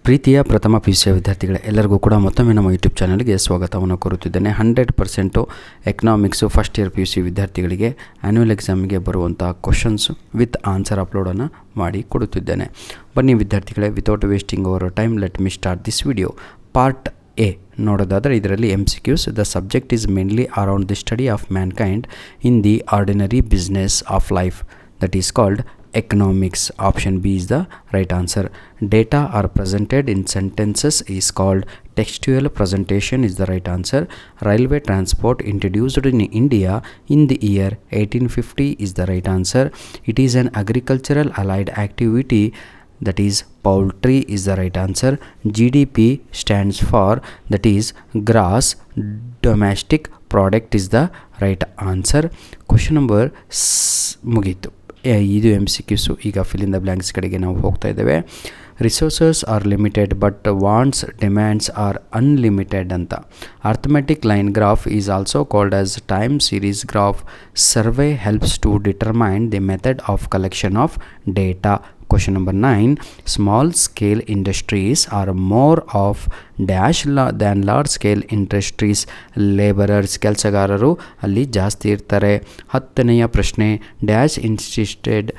ಪ್ರೀತಿಯ ಪ್ರಥಮ PUC ವಿದ್ಯಾರ್ಥಿಗಳೇ, ಎಲ್ಲರಿಗೂ ಕೂಡ ಮತ್ತೊಮ್ಮೆ ನಮ್ಮ ಯೂಟ್ಯೂಬ್ ಚಾನಲ್ಗೆ ಸ್ವಾಗತವನ್ನು ಕೋರುತ್ತಿದ್ದೇನೆ. 100% ಎಕನಾಮಿಕ್ಸು ಫಸ್ಟ್ ಇಯರ್ PUC ವಿದ್ಯಾರ್ಥಿಗಳಿಗೆ ಆ್ಯನ್ಯುವಲ್ ಎಕ್ಸಾಮಿಗೆ ಬರುವಂಥ ಕ್ವಶನ್ಸು ವಿತ್ ಆನ್ಸರ್ ಅಪ್ಲೋಡನ್ನು ಮಾಡಿ ಕೊಡುತ್ತಿದ್ದೇನೆ. ಬನ್ನಿ ವಿದ್ಯಾರ್ಥಿಗಳೇ, without wasting our time let me start this video. Part A ನೋಡೋದಾದರೆ ಇದರಲ್ಲಿ MCQs. The subject is mainly around the study of mankind in the ordinary business of life, that is called economics. Option B is the right answer. Data are presented in sentences is called textual presentation is the right answer. Railway transport introduced in India in the year 1850 is the right answer. It is an agricultural allied activity, that is poultry is the right answer. GDP stands for, that is gross domestic product is the right answer. Question number ಮುಗೀತು. ಇದು MCQs. ಈಗ fill in the blanks ಕಡೆಗೆ ನಾವು ಹೋಗ್ತಾ ಇದ್ದೇವೆ. Resources are limited but wants demands are unlimited ಅಂತ. Arithmetic line graph is also called as time series graph. Survey helps to determine the method of collection of data. Question number 9. Small scale industries are more of dash than large scale industries. Labourers ಕೆಲಸಗಾರರು ಅಲ್ಲಿ ಜಾಸ್ತಿ ಇರ್ತಾರೆ. 10ನೆಯ ಪ್ರಶ್ನೆ. Dash insisted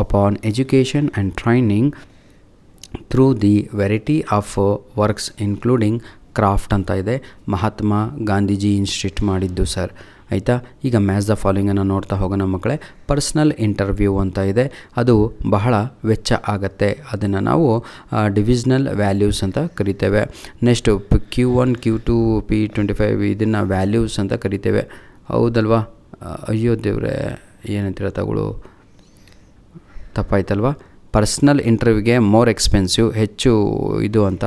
upon education and training through the variety of works including craft ಅಂತ ಇದೆ. Mahatma Gandhiji institute ಮಾಡಿದ್ದು sir. ಆಯಿತಾ. ಈಗ ಮ್ಯಾಚ್ ದ ಫಾಲೋಯಿಂಗನ್ನು ನೋಡ್ತಾ ಹೋಗೋಣ ಮಕ್ಕಳೇ. ಪರ್ಸ್ನಲ್ ಇಂಟರ್ವ್ಯೂ ಅಂತ ಇದೆ, ಅದು ಬಹಳ ವೆಚ್ಚ ಆಗುತ್ತೆ. ಅದನ್ನು ನಾವು ಡಿವಿಷನಲ್ ವ್ಯಾಲ್ಯೂಸ್ ಅಂತ ಕರಿತೇವೆ. ನೆಕ್ಸ್ಟು Q1 Q2 P25 ಇದನ್ನು ವ್ಯಾಲ್ಯೂಸ್ ಅಂತ ಕರಿತೇವೆ, ಹೌದಲ್ವಾ? ಅಯ್ಯೋ ದೇವ್ರೆ, ಏನಂತೀರ ತಗೊಳ್ಳು, ತಪ್ಪಾಯ್ತಲ್ವಾ? ಪರ್ಸ್ನಲ್ ಇಂಟರ್ವ್ಯೂಗೆ ಮೋರ್ ಎಕ್ಸ್ಪೆನ್ಸಿವ್, ಹೆಚ್ಚು ಇದು ಅಂತ.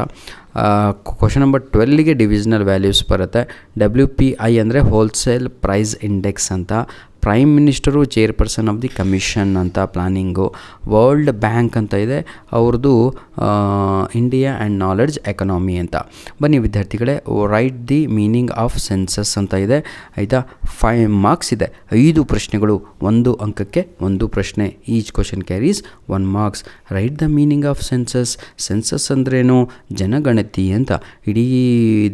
ಕ್ವಶನ್ ನಂಬರ್ 12ಗೆ ಡಿವಿಷನಲ್ ವ್ಯಾಲ್ಯೂಸ್ ಬರುತ್ತೆ. WPI ಅಂದರೆ ಹೋಲ್ಸೇಲ್ ಪ್ರೈಸ್ ಇಂಡೆಕ್ಸ್ ಅಂತ. Prime minister chairperson of the commission ಅಂತ ಪ್ಲಾನಿಂಗು. ವರ್ಲ್ಡ್ ಬ್ಯಾಂಕ್ ಅಂತ ಇದೆ, ಅವ್ರದ್ದು ಇಂಡಿಯಾ ಆ್ಯಂಡ್ ನಾಲೆಡ್ಜ್ ಎಕನಾಮಿ ಅಂತ. ಬನ್ನಿ ವಿದ್ಯಾರ್ಥಿಗಳೇ, write the meaning of census ಅಂತ ಇದೆ. ಆಯಿತಾ. 5 ಮಾರ್ಕ್ಸ್ ಇದೆ. 5 ಪ್ರಶ್ನೆಗಳು, 1 ಅಂಕಕ್ಕೆ 1 ಪ್ರಶ್ನೆ. Each question carries 1 marks. Write the meaning of census. Census ಅಂದ್ರೇನು? ಜನಗಣತಿ ಅಂತ. ಇಡೀ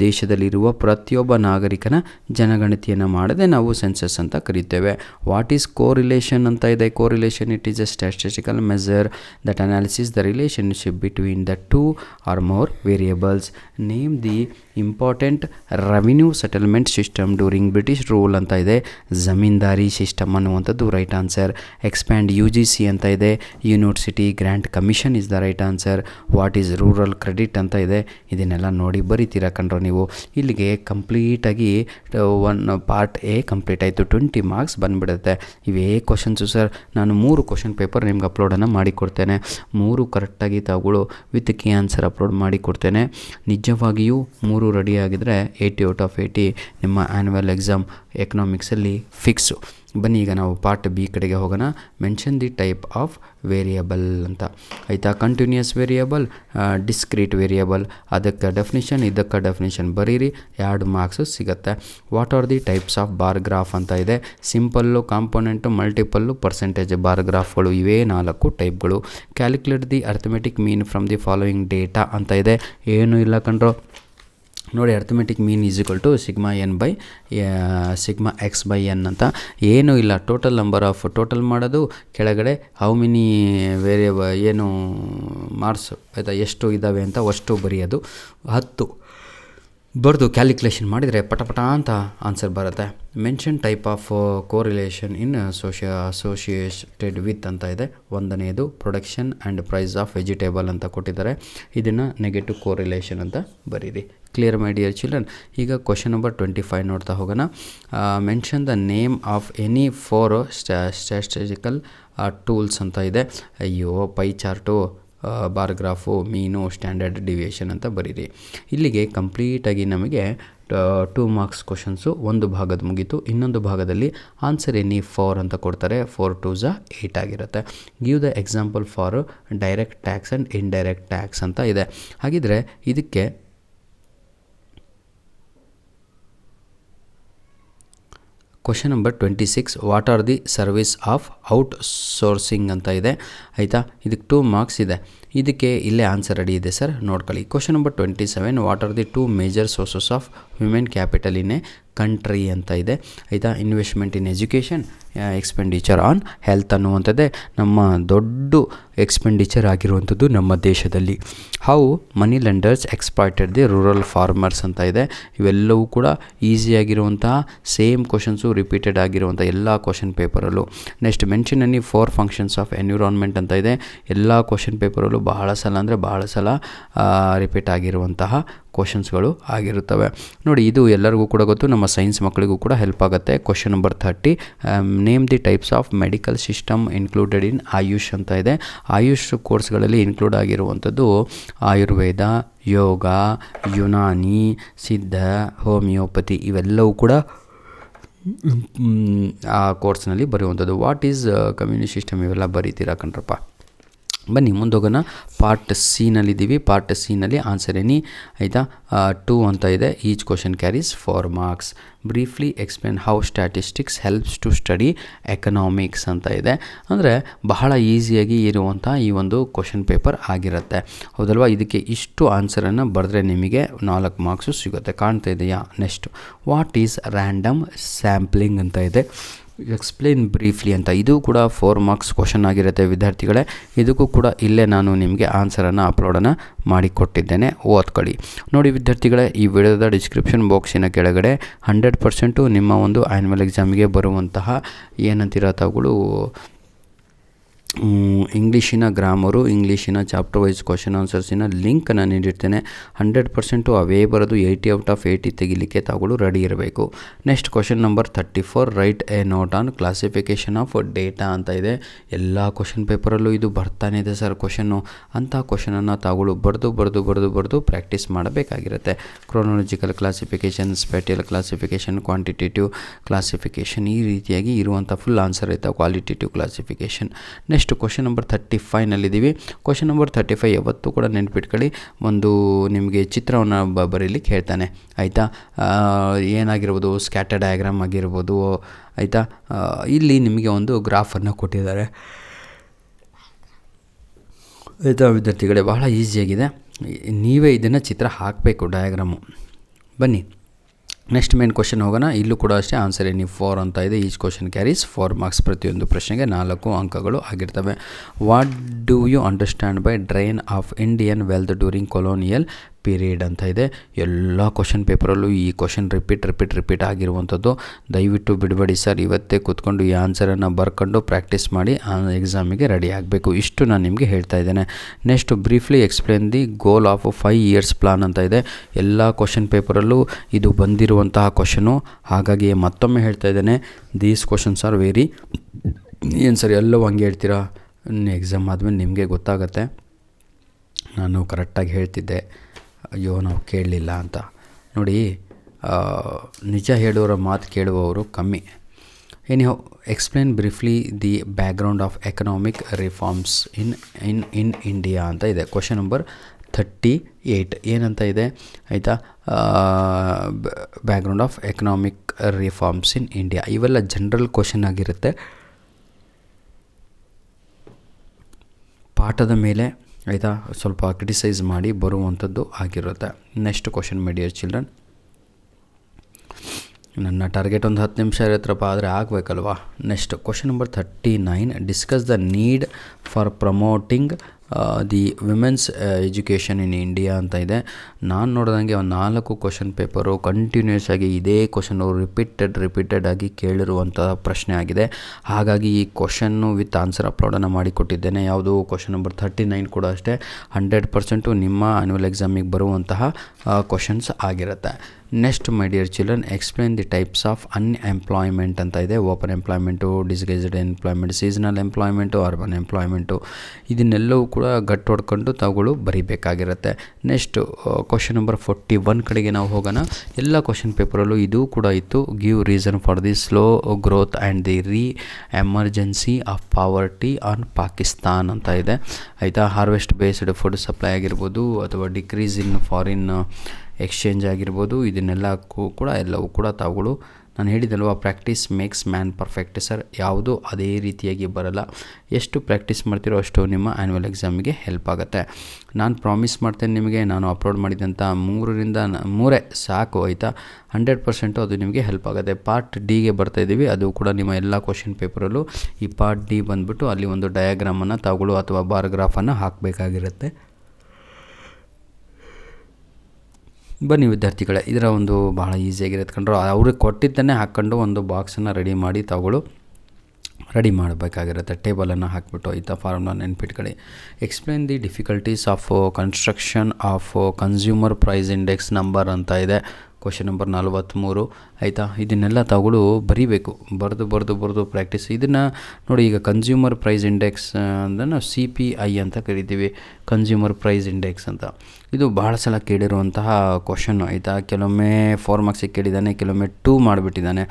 ದೇಶದಲ್ಲಿರುವ ಪ್ರತಿಯೊಬ್ಬ ನಾಗರಿಕನ ಜನಗಣತಿಯನ್ನು ಮಾಡದೆ ನಾವು ಸೆನ್ಸಸ್ ಅಂತ ಕರಿತೇವೆ. ವಾಟ್ ಈಸ್ ಕೋರಿಲೇಷನ್ ಅಂತ ಇದೆ. Correlation it is a statistical measure that analysis the relationship between the 2 or more variables. Name the important revenue settlement system during British rule ಅಂತ ಇದೆ. ಜಮೀನ್ದಾರಿ ಸಿಸ್ಟಮ್ ಅನ್ನುವಂಥದ್ದು ರೈಟ್ ಆನ್ಸರ್. ಎಕ್ಸ್ಪ್ಯಾಂಡ್ UGC ಅಂತ ಇದೆ. University grant commission is the right answer. What is rural credit ಅಂತ ಇದೆ. ಇದನ್ನೆಲ್ಲ ನೋಡಿ ಬರೀತೀರ ಕಣ್ರೋ ನೀವು. ಇಲ್ಲಿಗೆ ಕಂಪ್ಲೀಟಾಗಿ ಪಾರ್ಟ್ ಎ ಕಂಪ್ಲೀಟ್ ಆಯಿತು. 20 ಮಾರ್ಕ್ಸ್ ಬಂದುಬಿಡುತ್ತೆ. ಇವೇ ಕ್ವಶನ್ಸು ಸರ್. ನಾನು 3 ಕ್ವಶನ್ ಪೇಪರ್ ನಿಮ್ಗೆ ಅಪ್ಲೋಡನ್ನು ಮಾಡಿಕೊಡ್ತೇನೆ. 3 ಕರೆಕ್ಟಾಗಿ ತಗೊಳ್ಳೋ ವಿತ್ ಕೀ ಆನ್ಸರ್ ಅಪ್ಲೋಡ್ ಮಾಡಿಕೊಡ್ತೇನೆ. ನಿಜವಾಗಿಯೂ 3 ರೆಡಿಯಾಗಿದ್ದರೆ 80 ಔಟ್ ಆಫ್ 80 ನಿಮ್ಮ ಆ್ಯನ್ಯುವಲ್ ಎಕ್ಸಾಮ್ ಎಕನಾಮಿಕ್ಸಲ್ಲಿ ಫಿಕ್ಸು. ಬನ್ನಿ ಈಗ ನಾವು ಪಾರ್ಟ್ ಬಿ ಕಡೆಗೆ ಹೋಗೋಣ. Mention the type of variable ಅಂತ. ಆಯಿತಾ. Continuous variable, discrete variable. ಅದಕ್ಕೆ ಡೆಫಿನಿಷನ್, ಇದಕ್ಕೆ ಡೆಫಿನಿಷನ್ ಬರೀರಿ, 2 ಮಾರ್ಕ್ಸು ಸಿಗುತ್ತೆ. What are the types of bar graph ಅಂತ ಇದೆ. Simple, component, multiple, percentage bar ಗ್ರಾಫ್ಗಳು, ಇವೇ 4 ಟೈಪ್ಗಳು. Calculate the arithmetic mean from the following data ಅಂತ ಇದೆ. ಏನೂ ಇಲ್ಲ ಕಣ್ರೋ ನೋಡಿ. Arithmetic mean is equal to sigma x/n ಅಂತ. ಏನೂ ಇಲ್ಲ. ಟೋಟಲ್ ನಂಬರ್ ಆಫ್ ಟೋಟಲ್ ಮಾಡೋದು, ಕೆಳಗಡೆ ಹೌ ಮೆನಿ ಏನು ಮಾರ್ಕ್ಸ್ ಆಯಿತಾ, ಎಷ್ಟು ಇದ್ದಾವೆ ಅಂತ ಅಷ್ಟು ಬರೆಯೋದು. 10 ಬರೆದು ಕ್ಯಾಲ್ಕುಲೇಷನ್ ಮಾಡಿದರೆ ಪಟಪಟ ಅಂತ ಆನ್ಸರ್ ಬರುತ್ತೆ. Mention type of correlation in associated with ಅಂತ ಇದೆ. 1ನೇದು production and price of vegetable ಅಂತ ಕೊಟ್ಟಿದ್ದಾರೆ. ಇದನ್ನು ನೆಗೆಟಿವ್ ಕೋರಿಲೇಷನ್ ಅಂತ ಬರೀರಿ. Clear my dear children. ಈಗ ಕ್ವಶನ್ ನಂಬರ್ 25 ನೋಡ್ತಾ ಹೋಗೋಣ. Mention the name of any 4 statistical tools ಅಂತ ಇದೆ. ಅಯ್ಯೋ, pie chart, bar graph, mean, standard deviation ಅಂತ ಬರೀರಿ. ಇಲ್ಲಿಗೆ ಕಂಪ್ಲೀಟಾಗಿ ನಮಗೆ 2 ಮಾರ್ಕ್ಸ್ ಕ್ವಶನ್ಸು ಒಂದು ಭಾಗದ ಮುಗೀತು. ಇನ್ನೊಂದು ಭಾಗದಲ್ಲಿ ಆನ್ಸರ್ ಎನಿ 4 ಅಂತ ಕೊಡ್ತಾರೆ. 4 2s 8 ಆಗಿರುತ್ತೆ. Give the example for direct tax and indirect tax ಅಂತ ಇದೆ. ಹಾಗಿದ್ರೆ ಇದಕ್ಕೆ question number 26, what are the service of outsourcing ಅಂತ ಇದೆ ಆಯಿತಾ. ಇದಕ್ಕೆ 2 ಮಾರ್ಕ್ಸ್ ಇದೆ. ಇದಕ್ಕೆ ಇಲ್ಲೇ ಆನ್ಸರ್ ರೆಡಿ ಇದೆ ಸರ್, ನೋಡ್ಕೊಳ್ಳಿ. Question number 27, what are the 2 major sources of human capital in a country ಅಂತ ಇದೆ ಆಯಿತಾ. Investment in education, expenditure on health ಅನ್ನುವಂಥದ್ದೇ ನಮ್ಮ ದೊಡ್ಡ ಎಕ್ಸ್ಪೆಂಡಿಚರ್ ಆಗಿರುವಂಥದ್ದು ನಮ್ಮ ದೇಶದಲ್ಲಿ. How money lenders exploited the rural farmers ಅಂತ ಇದೆ. ಇವೆಲ್ಲವೂ ಕೂಡ ಈಸಿಯಾಗಿರುವಂತಹ ಸೇಮ್ ಕ್ವಶನ್ಸು ರಿಪೀಟೆಡ್ ಆಗಿರುವಂಥ ಎಲ್ಲ ಕ್ವಶನ್ ಪೇಪರಲ್ಲೂ. Next mention any 4 functions of environment ಅಂತ ಇದೆ. ಎಲ್ಲ ಕ್ವಶನ್ ಪೇಪರಲ್ಲೂ ಬಹಳ ಸಲ ರಿಪೀಟ್ ಆಗಿರುವಂತಹ ಕ್ವಶನ್ಸ್ಗಳು ಆಗಿರುತ್ತವೆ ನೋಡಿ. ಇದು ಎಲ್ಲರಿಗೂ ಕೂಡ ಗೊತ್ತು, ನಮ್ಮ ಸೈನ್ಸ್ ಮಕ್ಕಳಿಗೂ ಕೂಡ ಹೆಲ್ಪ್ ಆಗುತ್ತೆ. Question number 30, name the types of medical system included in AYUSH ಅಂತ ಇದೆ. ಆಯುಷ್ ಕೋರ್ಸ್ಗಳಲ್ಲಿ ಇನ್ಕ್ಲೂಡ್ ಆಗಿರುವಂಥದ್ದು ಆಯುರ್ವೇದ, ಯೋಗ, ಯುನಾನಿ, ಸಿದ್ಧ, ಹೋಮಿಯೋಪತಿ ಇವೆಲ್ಲವೂ ಕೂಡ ಆ ಕೋರ್ಸ್ನಲ್ಲಿ ಬರೆಯುವಂಥದ್ದು. ವಾಟ್ ಈಸ್ ಕಮ್ಯುನಿಟಿ ಸಿಸ್ಟಮ್ ಇವೆಲ್ಲ ಬರೀತೀರಾ ಕಣ್ರಪ್ಪ. ಬನ್ನಿ ಮುಂದೋಗೋಣ. ಪಾರ್ಟ್ ಸಿನಲ್ಲಿದ್ದೀವಿ. ಪಾರ್ಟ್ ಸಿನಲ್ಲಿ ಆನ್ಸರ್ ಎನಿ ಆಯಿತಾ 2 ಅಂತ ಇದೆ. Each question carries 4 marks. Briefly explain how statistics helps to study economics ಅಂತ ಇದೆ. ಅಂದರೆ ಬಹಳ ಈಸಿಯಾಗಿ ಇರುವಂಥ ಈ ಒಂದು ಕ್ವಶನ್ ಪೇಪರ್ ಆಗಿರುತ್ತೆ, ಹೌದಲ್ವಾ. ಇದಕ್ಕೆ ಇಷ್ಟು ಆನ್ಸರನ್ನು ಬರೆದ್ರೆ ನಿಮಗೆ 4 ಮಾರ್ಕ್ಸು ಸಿಗುತ್ತೆ, ಕಾಣ್ತಾ ಇದೆಯಾ. Next, what is random sampling ಅಂತ ಇದೆ. ಎಕ್ಸ್ಪ್ಲೇನ್ ಬ್ರೀಫ್ಲಿ ಅಂತ, ಇದು ಕೂಡ 4 ಮಾರ್ಕ್ಸ್ ಕ್ವಶನ್ ಆಗಿರುತ್ತೆ ವಿದ್ಯಾರ್ಥಿಗಳೇ. ಇದಕ್ಕೂ ಕೂಡ ಇಲ್ಲೇ ನಾನು ನಿಮಗೆ ಆನ್ಸರನ್ನು ಅಪ್ಲೋಡನ್ನು ಮಾಡಿಕೊಟ್ಟಿದ್ದೇನೆ, ಓದ್ಕೊಳ್ಳಿ. ನೋಡಿ ವಿದ್ಯಾರ್ಥಿಗಳೇ, ಈ ವಿಡಿಯೋದ ಡಿಸ್ಕ್ರಿಪ್ಷನ್ ಬಾಕ್ಸಿನ ಕೆಳಗಡೆ 100% ನಿಮ್ಮ ಒಂದು ಆ್ಯನ್ಯುವಲ್ ಎಕ್ಸಾಮಿಗೆ ಬರುವಂತಹ ಏನಂತೀರ ತಾವುಗಳು ಇಂಗ್ಲೀಷಿನ ಗ್ರಾಮರು, ಇಂಗ್ಲೀಷಿನ ಚಾಪ್ಟರ್ ವೈಸ್ ಕ್ವಶನ್ ಆನ್ಸರ್ಸಿನ ಲಿಂಕನ್ನು ನೀಡಿರ್ತೇನೆ. 100% ಅವೇ ಬರೋದು. 80 ಔಟ್ ಆಫ್ 80 ತೆಗಿಲಿಕ್ಕೆ ತಾವುಗಳು ರೆಡಿ ಇರಬೇಕು. Next question number 34, right A note on classification of data ಅಂತ ಇದೆ. ಎಲ್ಲ ಕ್ವಶನ್ ಪೇಪರಲ್ಲೂ ಇದು ಬರ್ತಾನೆ ಇದೆ ಸರ್ ಕ್ವಶನ್ನು. ಅಂಥ ಕ್ವಶನನ್ನು ತಾವುಗಳು ಬರೆದು ಪ್ರಾಕ್ಟೀಸ್ ಮಾಡಬೇಕಾಗಿರುತ್ತೆ. Chronological classification, spatial classification, quantitative classification, ಈ ರೀತಿಯಾಗಿ ಇರುವಂಥ ಫುಲ್ ಆನ್ಸರ್ ಐತೆ qualitative classification. Next question number 35ನಲ್ಲಿದ್ದೀವಿ. ಕ್ವಶನ್ ನಂಬರ್ 35 ಯಾವತ್ತೂ ಕೂಡ ನೆನ್ಪಿಟ್ಕೊಳ್ಳಿ, ಒಂದು ನಿಮಗೆ ಚಿತ್ರವನ್ನು ಬರೀಲಿಕ್ಕೆ ಹೇಳ್ತಾನೆ ಆಯಿತಾ. ಏನಾಗಿರ್ಬೋದು, ಸ್ಕ್ಯಾಟರ್ ಡಯಾಗ್ರಾಮ್ ಆಗಿರ್ಬೋದು ಆಯಿತಾ. ಇಲ್ಲಿ ನಿಮಗೆ ಒಂದು ಗ್ರಾಫನ್ನು ಕೊಟ್ಟಿದ್ದಾರೆ ಆಯಿತಾ ವಿದ್ಯಾರ್ಥಿಗಳೇ. ಬಹಳ ಈಸಿಯಾಗಿದೆ, ನೀವೇ ಇದನ್ನು ಚಿತ್ರ ಹಾಕಬೇಕು ಡಯಾಗ್ರಾಮು. ಬನ್ನಿ ನೆಕ್ಸ್ಟ್ ಮೇನ್ ಕ್ವಶನ್ ಹೋಗೋಣ. ಇಲ್ಲೂ ಕೂಡ ಅಷ್ಟೇ ಆನ್ಸರ್ ಎನಿ 4 ಅಂತ ಇದೆ. Each question carries 4 marks. ಪ್ರತಿಯೊಂದು ಪ್ರಶ್ನೆಗೆ 4 ಅಂಕಗಳು ಆಗಿರ್ತವೆ. What do you understand by drain of Indian wealth during colonial period ಅಂತ ಇದೆ. ಎಲ್ಲ ಕ್ವಶನ್ ಪೇಪರಲ್ಲೂ ಈ ಕ್ವಶನ್ ರಿಪೀಟ್ ಆಗಿರುವಂಥದ್ದು. ದಯವಿಟ್ಟು ಬಿಡಬೇಡಿ ಸರ್, ಇವತ್ತೇ ಕೂತ್ಕೊಂಡು ಈ ಆನ್ಸರನ್ನು ಬರ್ಕೊಂಡು ಪ್ರಾಕ್ಟೀಸ್ ಮಾಡಿ ಎಕ್ಸಾಮಿಗೆ ರೆಡಿ ಆಗಬೇಕು. ಇಷ್ಟು ನಾನು ನಿಮಗೆ ಹೇಳ್ತಾ ಇದ್ದೇನೆ. Next, briefly explain the goal of 5 years plan ಅಂತ ಇದೆ. ಎಲ್ಲ ಕ್ವಶನ್ ಪೇಪರಲ್ಲೂ ಇದು ಬಂದಿರುವಂತಹ ಕ್ವಶನು, ಹಾಗಾಗಿ ಮತ್ತೊಮ್ಮೆ ಹೇಳ್ತಾ ಇದ್ದೇನೆ, ದೀಸ್ ಕ್ವಶನ್ಸ್ ಆರ್ ವೆರಿ ಏನು ಸರ್ ಎಲ್ಲವೂ ಹಂಗೆ ಹೇಳ್ತೀರಾ, ಎಕ್ಸಾಮ್ ಆದಮೇಲೆ ನಿಮಗೆ ಗೊತ್ತಾಗತ್ತೆ ನಾನು ಕರೆಕ್ಟಾಗಿ ಹೇಳ್ತಿದ್ದೆ, ಅಯ್ಯೋ ನಾವು ಕೇಳಲಿಲ್ಲ ಅಂತ. ನೋಡಿ, ನಿಜ ಹೇಳೋರ ಮಾತು ಕೇಳುವವರು ಕಮ್ಮಿ. Anyhow, explain briefly the background of economic reforms in India ಅಂತ ಇದೆ. ಕ್ವಶನ್ ನಂಬರ್ 38 ಏನಂತ ಇದೆ ಆಯಿತಾ. Background of economic reforms in India, ಇವೆಲ್ಲ ಜನರಲ್ ಕ್ವಶನ್ ಆಗಿರುತ್ತೆ, ಪಾಠದ ಮೇಲೆ ಆಯಿತಾ ಸ್ವಲ್ಪ ಕ್ರಿಟಿಸೈಸ್ ಮಾಡಿ ಬರುವಂಥದ್ದು ಆಗಿರುತ್ತೆ. Next question, my dear children, ನನ್ನ ಟಾರ್ಗೆಟ್ ಒಂದು 10 ನಿಮಿಷ ಇರುತ್ತಪ್ಪ, ಆದರೆ ಆಗಬೇಕಲ್ವಾ. Next question number 39, discuss the need for promoting the women's education in India ಅಂತ ಇದೆ. ನಾನು ನೋಡಿದಂಗೆ ಒಂದು 4 ಕ್ವಶನ್ ಪೇಪರು ಕಂಟಿನ್ಯೂಸ್ ಆಗಿ ಇದೇ ಕ್ವಶನ್ನು ರಿಪೀಟೆಡ್ ಆಗಿ ಕೇಳಿರುವಂಥ ಪ್ರಶ್ನೆ ಆಗಿದೆ. ಹಾಗಾಗಿ ಈ ಕ್ವಶನ್ನು ವಿತ್ ಆನ್ಸರ್ ಅಪ್ಲೋಡನ್ನು ಮಾಡಿಕೊಟ್ಟಿದ್ದೇನೆ. ಯಾವುದು ಕ್ವಶನ್ ನಂಬರ್ 39 ಕೂಡ ಅಷ್ಟೇ 100% ನಿಮ್ಮ ಆ್ಯನ್ಯುವಲ್ ಎಕ್ಸಾಮಿಗೆ ಬರುವಂತಹ ಕ್ವಶನ್ಸ್ ಆಗಿರುತ್ತೆ. Next, my dear children, explain the types of unemployment ಅಂತ ಇದೆ. Open employment, disguised employment, seasonal employment, urban employment, ಇದನ್ನೆಲ್ಲವೂ ಕೂಡ ಗಟ್ಟು ಹೊಡ್ಕೊಂಡು ತಾವುಗಳು ಬರೀಬೇಕಾಗಿರುತ್ತೆ. ನೆಕ್ಸ್ಟು ಕ್ವಶನ್ ನಂಬರ್ 41 ಕಡೆಗೆ ನಾವು ಹೋಗೋಣ. ಎಲ್ಲ ಕ್ವಶನ್ ಪೇಪರಲ್ಲೂ ಇದು ಕೂಡ ಇತ್ತು. Give reason for the slow growth and the emergency of poverty on Pakistan ಅಂತ ಇದೆ ಆಯಿತಾ. ಹಾರ್ವೆಸ್ಟ್ ಬೇಸ್ಡ್ ಫುಡ್ ಸಪ್ಲೈ ಆಗಿರ್ಬೋದು ಅಥವಾ ಡಿಕ್ರೀಸ್ ಇನ್ ಫಾರಿನ್ ಎಕ್ಸ್ಚೇಂಜ್ ಆಗಿರ್ಬೋದು, ಇದನ್ನೆಲ್ಲಕ್ಕೂ ಕೂಡ ಎಲ್ಲವೂ ಕೂಡ ತಾವುಗಳು ನಾನು ಹೇಳಿದಲ್ವ practice makes man perfect sir. ಯಾವುದೂ ಅದೇ ರೀತಿಯಾಗಿ ಬರಲ್ಲ. ಎಷ್ಟು ಪ್ರಾಕ್ಟೀಸ್ ಮಾಡ್ತೀರೋ ಅಷ್ಟು ನಿಮ್ಮ ಆ್ಯನ್ಯುವಲ್ ಎಕ್ಸಾಮಿಗೆ ಹೆಲ್ಪ್ ಆಗುತ್ತೆ. ನಾನು ಪ್ರಾಮಿಸ್ ಮಾಡ್ತೇನೆ ನಿಮಗೆ, ನಾನು ಅಪ್ಲೋಡ್ ಮಾಡಿದಂಥ 3 ಸಾಕು ಆಯಿತಾ. 100% ಅದು ನಿಮಗೆ ಹೆಲ್ಪ್ ಆಗುತ್ತೆ. ಪಾರ್ಟ್ ಡಿಗೆ ಬರ್ತಾಯಿದ್ದೀವಿ. ಅದು ಕೂಡ ನಿಮ್ಮ ಎಲ್ಲ ಕ್ವಶನ್ ಪೇಪರಲ್ಲೂ ಈ ಪಾರ್ಟ್ ಡಿ ಬಂದುಬಿಟ್ಟು ಅಲ್ಲಿ ಒಂದು ಡಯಾಗ್ರಾಮನ್ನು ತಾವುಗಳು ಅಥವಾ ಬಾರ್ ಗ್ರಾಫನ್ನು ಹಾಕಬೇಕಾಗಿರುತ್ತೆ. ಬನ್ನಿ ವಿದ್ಯಾರ್ಥಿಗಳೇ, ಇದರ ಒಂದು ಭಾಳ ಈಸಿಯಾಗಿರುತ್ತೆ ಕಂಡ್ರು. ಅವ್ರಿಗೆ ಕೊಟ್ಟಿದ್ದನ್ನೇ ಹಾಕ್ಕೊಂಡು ಒಂದು ಬಾಕ್ಸನ್ನು ರೆಡಿ ಮಾಡಿ ತಾವುಗಳು ರೆಡಿ ಮಾಡಬೇಕಾಗಿರುತ್ತೆ. ಟೇಬಲನ್ನು ಹಾಕಿಬಿಟ್ಟು ಆಯಿತಾ, ಫಾರ್ಮುಲಾ ನೆನ್ಪಿಟ್ಕೊಳ್ಳಿ. Explain the difficulties of construction of consumer price index number ಅಂತ ಇದೆ. ಕ್ವಶನ್ ನಂಬರ್ 43 ಆಯಿತಾ. ಇದನ್ನೆಲ್ಲ ತಾವುಗಳು ಬರೀಬೇಕು. ಬರೆದು ಪ್ರಾಕ್ಟೀಸ್. ಇದನ್ನು ನೋಡಿ, ಈಗ ಕನ್ಸ್ಯೂಮರ್ ಪ್ರೈಸ್ ಇಂಡೆಕ್ಸ್ ಅಂದರೆ ನಾವು CPI ಅಂತ ಕರಿತೀವಿ, ಕನ್ಸ್ಯೂಮರ್ ಪ್ರೈಸ್ ಇಂಡೆಕ್ಸ್ ಅಂತ. ಇದು ಭಾಳ ಸಲ ಕೇಳಿರುವಂತಹ ಕ್ವಶನ್ನು ಆಯಿತಾ. ಕೆಲವೊಮ್ಮೆ 4 ಮಾರ್ಕ್ಸಿಗೆ ಕೇಳಿದ್ದಾನೆ, ಕೆಲವೊಮ್ಮೆ 2 ಮಾಡಿಬಿಟ್ಟಿದ್ದಾನೆ.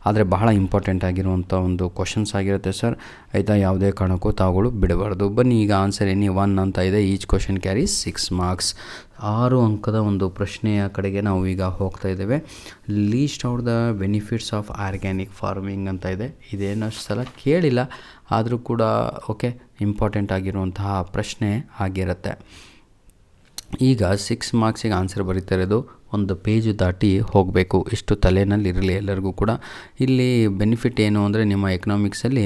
ಆದರೆ ಬಹಳ ಇಂಪಾರ್ಟೆಂಟ್ ಆಗಿರುವಂಥ ಒಂದು ಕ್ವಶನ್ಸ್ ಆಗಿರುತ್ತೆ ಸರ್ ಆಯಿತಾ. ಯಾವುದೇ ಕಾರಣಕ್ಕೂ ತಾವುಗಳು ಬಿಡಬಾರ್ದು. ಬನ್ನಿ, ಈಗ ಆನ್ಸರ್ ಎನಿ 1 ಅಂತ ಇದೆ. Each question carries 6 marks. 6 ಅಂಕದ ಒಂದು ಪ್ರಶ್ನೆಯ ಕಡೆಗೆ ನಾವು ಈಗ ಹೋಗ್ತಾ ಇದ್ದೇವೆ. List out the benefits of organic farming ಅಂತ ಇದೆ. ಇದೇನು ಅಷ್ಟು ಸಲ ಕೇಳಿಲ್ಲ, ಆದರೂ ಕೂಡ ಓಕೆ, ಇಂಪಾರ್ಟೆಂಟ್ ಆಗಿರುವಂತಹ ಪ್ರಶ್ನೆ ಆಗಿರುತ್ತೆ. ಈಗ 6 ಮಾರ್ಕ್ಸಿಗೆ ಆನ್ಸರ್ ಬರೀತಾ ಇರೋದು ಒಂದು ಪೇಜು ದಾಟಿ ಹೋಗಬೇಕು. ಇಷ್ಟು ತಲೆಯಲ್ಲಿ ಇರಲಿ ಎಲ್ಲರಿಗೂ ಕೂಡ. ಇಲ್ಲಿ ಬೆನಿಫಿಟ್ ಏನು ಅಂದರೆ ನಿಮ್ಮ ಎಕನಾಮಿಕ್ಸಲ್ಲಿ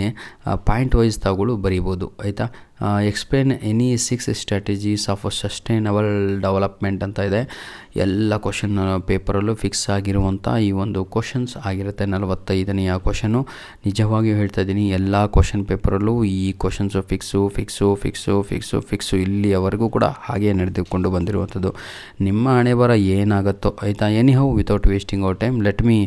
ಪಾಯಿಂಟ್ ವೈಸ್ ತಾವುಗಳು ಬರೀಬೋದು ಆಯಿತಾ. Explain any 6 strategies of sustainable development ಅಂತ ಇದೆ. ಎಲ್ಲ ಕ್ವಶನ್ ಪೇಪರಲ್ಲೂ ಫಿಕ್ಸ್ ಆಗಿರುವಂಥ ಈ ಒಂದು ಕ್ವಶನ್ಸ್ ಆಗಿರುತ್ತೆ. 45ನೆಯ ಕ್ವಶನು. ನಿಜವಾಗಿಯೂ ಹೇಳ್ತಾ ಇದ್ದೀನಿ, ಎಲ್ಲ ಕ್ವಶನ್ ಪೇಪರಲ್ಲೂ ಈ ಕ್ವಶನ್ಸು ಫಿಕ್ಸು ಇಲ್ಲಿಯವರೆಗೂ ಕೂಡ ಹಾಗೇ ನಡೆದುಕೊಂಡು ಬಂದಿರುವಂಥದ್ದು. ನಿಮ್ಮ ಹಣೆ ಬರ ಏನಾಗುತ್ತೋ ಆಯಿತಾ. Anyhow, without wasting our time, let me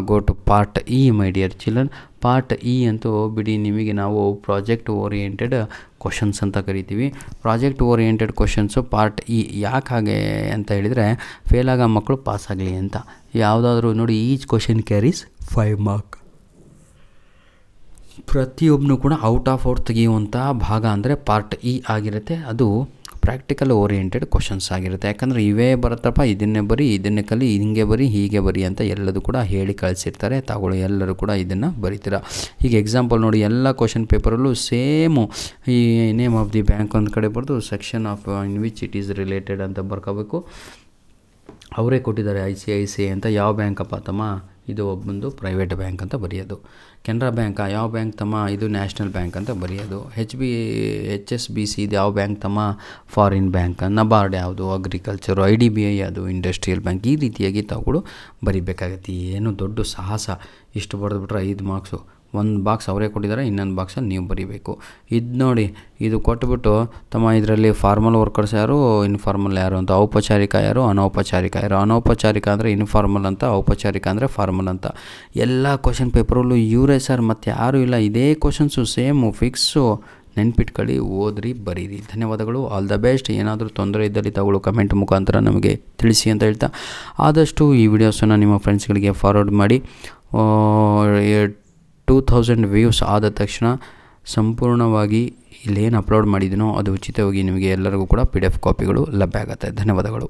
go to part E my dear children. Part E ಅಂತೂ ಬಿಡಿ, ನಿಮಗೆ ನಾವು ಪ್ರಾಜೆಕ್ಟ್ ಓರಿಯೆಂಟೆಡ್ ಕ್ವಶನ್ಸ್ ಅಂತ ಕರಿತೀವಿ. Project oriented questions part E. ಯಾಕೆ ಹಾಗೆ ಅಂತ ಹೇಳಿದರೆ, ಫೇಲಾಗೋ ಮಕ್ಕಳು ಪಾಸ್ ಆಗಲಿ ಅಂತ. ಯಾವುದಾದ್ರೂ ನೋಡಿ, ಈಚ್ ಕ್ವಶನ್ ಕ್ಯಾರೀಸ್ 5 ಮಾರ್ಕ್. ಪ್ರತಿಯೊಬ್ಬನು ಕೂಡ ಔಟ್ ತೆಗೆಯುವಂಥ ಭಾಗ ಅಂದರೆ ಪಾರ್ಟ್ ಇ ಆಗಿರುತ್ತೆ. ಅದು ಪ್ರಾಕ್ಟಿಕಲ್ ಓರಿಯೆಂಟೆಡ್ ಕ್ವಶನ್ಸ್ ಆಗಿರುತ್ತೆ. ಯಾಕಂದರೆ ಇವೇ ಬರುತ್ತಪ್ಪ, ಇದನ್ನೇ ಬರಿ, ಇದನ್ನೇ ಕಲಿ, ಹಿಂಗೆ ಬರಿ, ಹೀಗೆ ಬರಿ ಅಂತ ಎಲ್ಲದೂ ಕೂಡ ಹೇಳಿ ಕಳಿಸಿರ್ತಾರೆ. ತಾವುಗಳು ಎಲ್ಲರೂ ಕೂಡ ಇದನ್ನು ಬರೀತೀರ. ಈಗ ಎಕ್ಸಾಂಪಲ್ ನೋಡಿ, ಎಲ್ಲ ಕ್ವಶನ್ ಪೇಪರಲ್ಲೂ ಸೇಮು ಈ ನೇಮ್ ಆಫ್ ದಿ ಬ್ಯಾಂಕ್ ಒಂದು ಕಡೆ ಬರೆದು section of in which it is related ಅಂತ ಬರ್ಕೋಬೇಕು. ಅವರೇ ಕೊಟ್ಟಿದ್ದಾರೆ ICICI ಅಂತ. ಯಾವ ಬ್ಯಾಂಕಪ್ಪ ತಮ್ಮ? ಇದು ಒಬ್ಬಂದು ಪ್ರೈವೇಟ್ ಬ್ಯಾಂಕ್ ಅಂತ ಬರೆಯೋದು. ಕೆನರಾ ಬ್ಯಾಂಕಾ? ಯಾವ ಬ್ಯಾಂಕ್ ತಮ್ಮ? ಇದು ನ್ಯಾಷನಲ್ ಬ್ಯಾಂಕ್ ಅಂತ ಬರೆಯೋದು. HSBC ಇದು ಯಾವ ಬ್ಯಾಂಕ್ ತಮ್ಮ? Foreign bank. ನಬಾರ್ಡ್ ಯಾವುದು? ಅಗ್ರಿಕಲ್ಚರು. IDBI ಅದು ಇಂಡಸ್ಟ್ರಿಯಲ್ ಬ್ಯಾಂಕ್. ಈ ರೀತಿಯಾಗಿ ತಾವುಗಳು ಬರೀಬೇಕಾಗತ್ತೆ. ಏನು ದೊಡ್ಡ ಸಾಹಸ. ಇಷ್ಟು ಬರೆದ್ಬಿಟ್ರೆ 5 ಮಾರ್ಕ್ಸು. ಒಂದು ಬಾಕ್ಸ್ ಅವರೇ ಕೊಟ್ಟಿದ್ದಾರೆ, ಇನ್ನೊಂದು ಬಾಕ್ಸಲ್ಲಿ ನೀವು ಬರೀಬೇಕು. ಇದು ನೋಡಿ, ಇದು ಕೊಟ್ಬಿಟ್ಟು ತಮ್ಮ ಇದರಲ್ಲಿ ಫಾರ್ಮಲ್ ವರ್ಕರ್ಸ್ ಯಾರು, ಇನ್ಫಾರ್ಮಲ್ ಯಾರು ಅಂತ, ಔಪಚಾರಿಕ ಯಾರು, ಅನೌಪಚಾರಿಕ ಯಾರು. ಅನೌಪಚಾರಿಕ ಅಂದರೆ ಇನ್ಫಾರ್ಮಲ್ ಅಂತ, ಔಪಚಾರಿಕ ಅಂದರೆ ಫಾರ್ಮಲ್ ಅಂತ. ಎಲ್ಲ ಕ್ವಶನ್ ಪೇಪರಲ್ಲೂ ಇವರೇ ಸರ್, ಮತ್ತು ಯಾರೂ ಇಲ್ಲ. ಇದೇ ಕ್ವಶನ್ಸು ಸೇಮು ಫಿಕ್ಸು. ನೆನ್ಪಿಟ್ಕೊಳ್ಳಿ, ಓದ್ರಿ, ಬರೀರಿ. ಧನ್ಯವಾದಗಳು. All the best. ಏನಾದರೂ ತೊಂದರೆ ಇದ್ದಲ್ಲಿ ತಾವುಗಳು ಕಮೆಂಟ್ ಮುಖಾಂತರ ನಮಗೆ ತಿಳಿಸಿ ಅಂತ ಹೇಳ್ತಾ, ಆದಷ್ಟು ಈ ವಿಡಿಯೋಸನ್ನು ನಿಮ್ಮ ಫ್ರೆಂಡ್ಸ್ಗಳಿಗೆ ಫಾರ್ವರ್ಡ್ ಮಾಡಿ. 2000 ವ್ಯೂಸ್ ಆದ ತಕ್ಷಣ ಸಂಪೂರ್ಣವಾಗಿ ಇಲ್ಲೇನು ಅಪ್ಲೋಡ್ ಮಾಡಿದ್ದೀನೋ ಅದು ಉಚಿತವಾಗಿ ನಿಮಗೆ ಎಲ್ಲರಿಗೂ ಕೂಡ PDF ಕಾಪಿಗಳು ಲಭ್ಯ ಆಗುತ್ತೆ. ಧನ್ಯವಾದಗಳು.